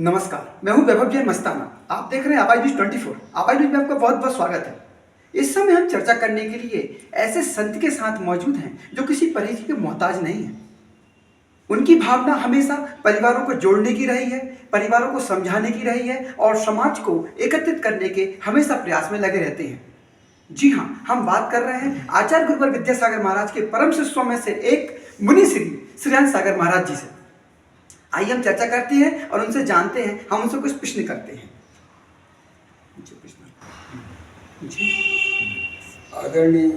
नमस्कार, मैं हूं वैभव जैन मस्ताना। आप देख रहे हैं आवाज न्यूज 24। आवाज न्यूज में आपका बहुत बहुत स्वागत है। इस समय हम चर्चा करने के लिए ऐसे संत के साथ मौजूद हैं जो किसी परिचय के मोहताज नहीं है। उनकी भावना हमेशा परिवारों को जोड़ने की रही है, परिवारों को समझाने की रही है और समाज को एकत्रित करने के हमेशा प्रयास में लगे रहते हैं। जी हाँ, हम बात कर रहे हैं आचार्य गुरुवर विद्यासागर महाराज के परम शिष्यों में से एक मुनि श्रीहंस सागर महाराज जी से। आइए हम चर्चा करते हैं और उनसे जानते हैं, हम उनसे कुछ प्रश्न करते हैं। जी आदरणीय,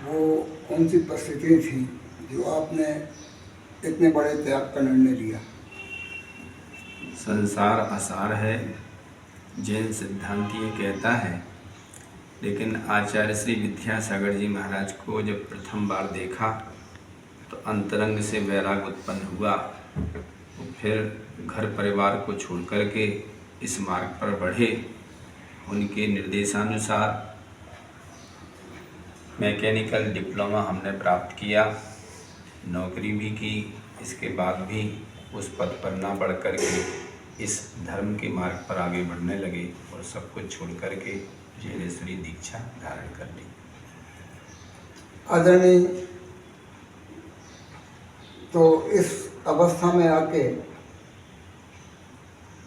वो कौन सी परिस्थिति थी जो आपने इतने बड़े त्याग का निर्णय लिया? संसार आसार है, जैन सिद्धांत ये कहता है। लेकिन आचार्य श्री विद्यासागर जी महाराज को जब प्रथम बार देखा तो अंतरंग से वैराग उत्पन्न हुआ। तो फिर घर परिवार को छोड़ करके इस मार्ग पर बढ़े। उनके निर्देशानुसार मैकेनिकल डिप्लोमा हमने प्राप्त किया, नौकरी भी की। इसके बाद भी उस पद पर ना बढ़ करके इस धर्म के मार्ग पर आगे बढ़ने लगे और सब कुछ छोड़ करके जैनेश्वरी दीक्षा धारण कर ली। आदरणीय, तो इस अवस्था में आके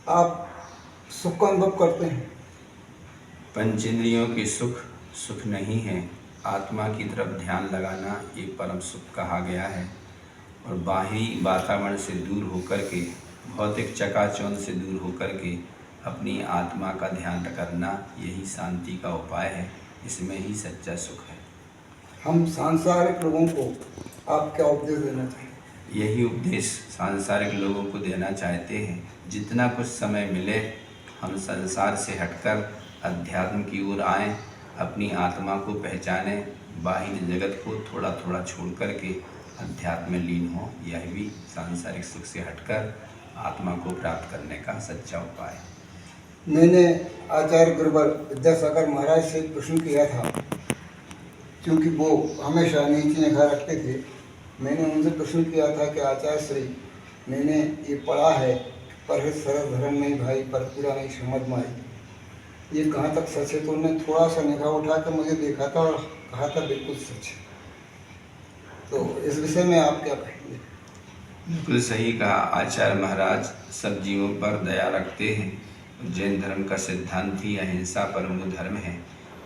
आप सुख का अनुभव करते हैं? पंचेंद्रियों के सुख नहीं है। आत्मा की तरफ ध्यान लगाना ये परम सुख कहा गया है। और बाहरी वातावरण से दूर होकर के, भौतिक चकाचौंध से दूर होकर के अपनी आत्मा का ध्यान करना, यही शांति का उपाय है। इसमें ही सच्चा सुख है। हम सांसारिक लोगों को आप क्या उपदेश देना चाहिए? यही उपदेश सांसारिक लोगों को देना चाहते हैं। जितना कुछ समय मिले हम संसार से हटकर अध्यात्म की ओर आएं, अपनी आत्मा को पहचानें, बाहरी जगत को थोड़ा थोड़ा छोड़ करके अध्यात्म में लीन हो। यह भी सांसारिक सुख से हटकर आत्मा को प्राप्त करने का सच्चा उपाय है। मैंने आचार्य गुरुवर विद्यासागर महाराज से एक प्रश्न किया था, क्योंकि वो हमेशा नीची निगाह रखते थे। मैंने उनसे प्रश्न किया था कि आचार्य श्री, मैंने ये पढ़ा है पर सरल धर्म नहीं भाई, पर पूरा नहीं समझ में आई, ये कहाँ तक सच है? तो उन्होंने थोड़ा सा निगाह उठा कर मुझे देखा था और कहा था बिल्कुल सच है। तो इस विषय में आप क्या कहेंगे? बिल्कुल सही कहा। आचार्य महाराज सब जीवों पर दया रखते हैं। जैन धर्म का सिद्धांत ही अहिंसा परमो धर्म है।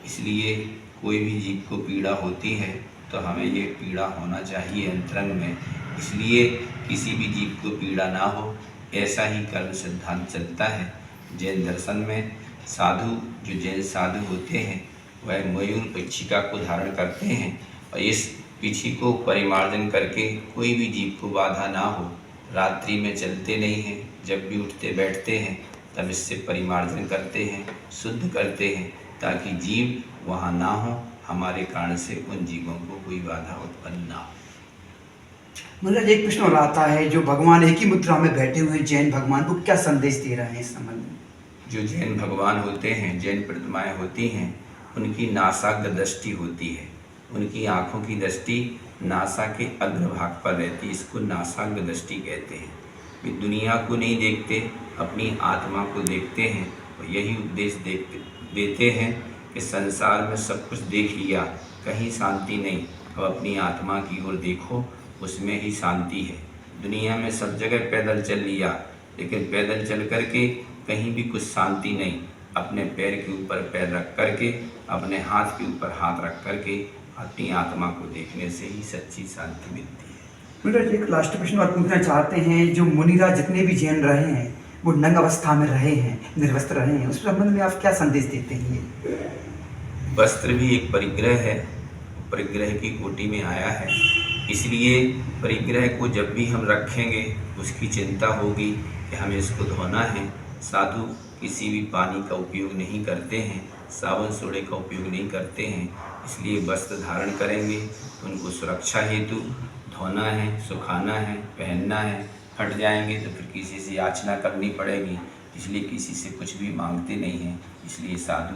इसलिए कोई भी जीव को पीड़ा होती है तो हमें ये पीड़ा होना चाहिए अंतरंग में। इसलिए किसी भी जीव को पीड़ा ना हो, ऐसा ही कर्म सिद्धांत चलता है। जैन दर्शन में साधु, जो जैन साधु होते हैं, वह मयूर पक्षिका को धारण करते हैं और इस पीछी को परिमार्जन करके कोई भी जीव को बाधा ना हो। रात्रि में चलते नहीं हैं, जब भी उठते बैठते हैं तब इससे परिमार्जन करते हैं, शुद्ध करते हैं, ताकि जीव वहाँ ना हो, हमारे कारण से उन जीवों को कोई बाधा उत्पन्न ना हो। मतलब एक प्रश्न और आता है, जो भगवान एक ही मुद्रा में बैठे हुए जैन भगवान को क्या संदेश दे रहे हैं इस संबंध में? जो जैन भगवान होते हैं, जैन प्रतिमाएं होती हैं, उनकी नासाग्र दृष्टि होती है। उनकी आँखों की दृष्टि नासा के अग्रभाग पर रहती है। इसको नासाग्र दृष्टि कहते हैं। वे दुनिया को नहीं देखते, अपनी आत्मा को देखते हैं और यही उपदेश देते हैं कि संसार में सब कुछ देख लिया, कहीं शांति नहीं, अब अपनी आत्मा की ओर देखो, उसमें ही शांति है। दुनिया में सब जगह पैदल चल लिया, लेकिन पैदल चल करके कहीं भी कुछ शांति नहीं। अपने पैर के ऊपर पैर रख करके, अपने हाथ के ऊपर हाथ रख करके अपनी आत्मा को देखने से ही सच्ची शांति मिलती है। मतलब एक लास्ट प्रश्न और पूछना चाहते हैं, जो मुनिराज जितने भी जैन रहे हैं वो नंग अवस्था में रहे हैं, निर्वस्त्र रहे हैं, उस संबंध में आप क्या संदेश देते हैं? वस्त्र भी एक परिग्रह है, परिग्रह की कोटि में आया है। इसलिए परिग्रह को जब भी हम रखेंगे उसकी चिंता होगी कि हमें इसको धोना है। साधु किसी भी पानी का उपयोग नहीं करते हैं, साबुन सोडे का उपयोग नहीं करते हैं। इसलिए वस्त्र धारण करेंगे तो उनको सुरक्षा हेतु धोना है, सुखाना है, पहनना है। हट जाएंगे तो फिर किसी से याचना करनी पड़ेगी। इसलिए किसी से कुछ भी मांगते नहीं हैं। इसलिए साधु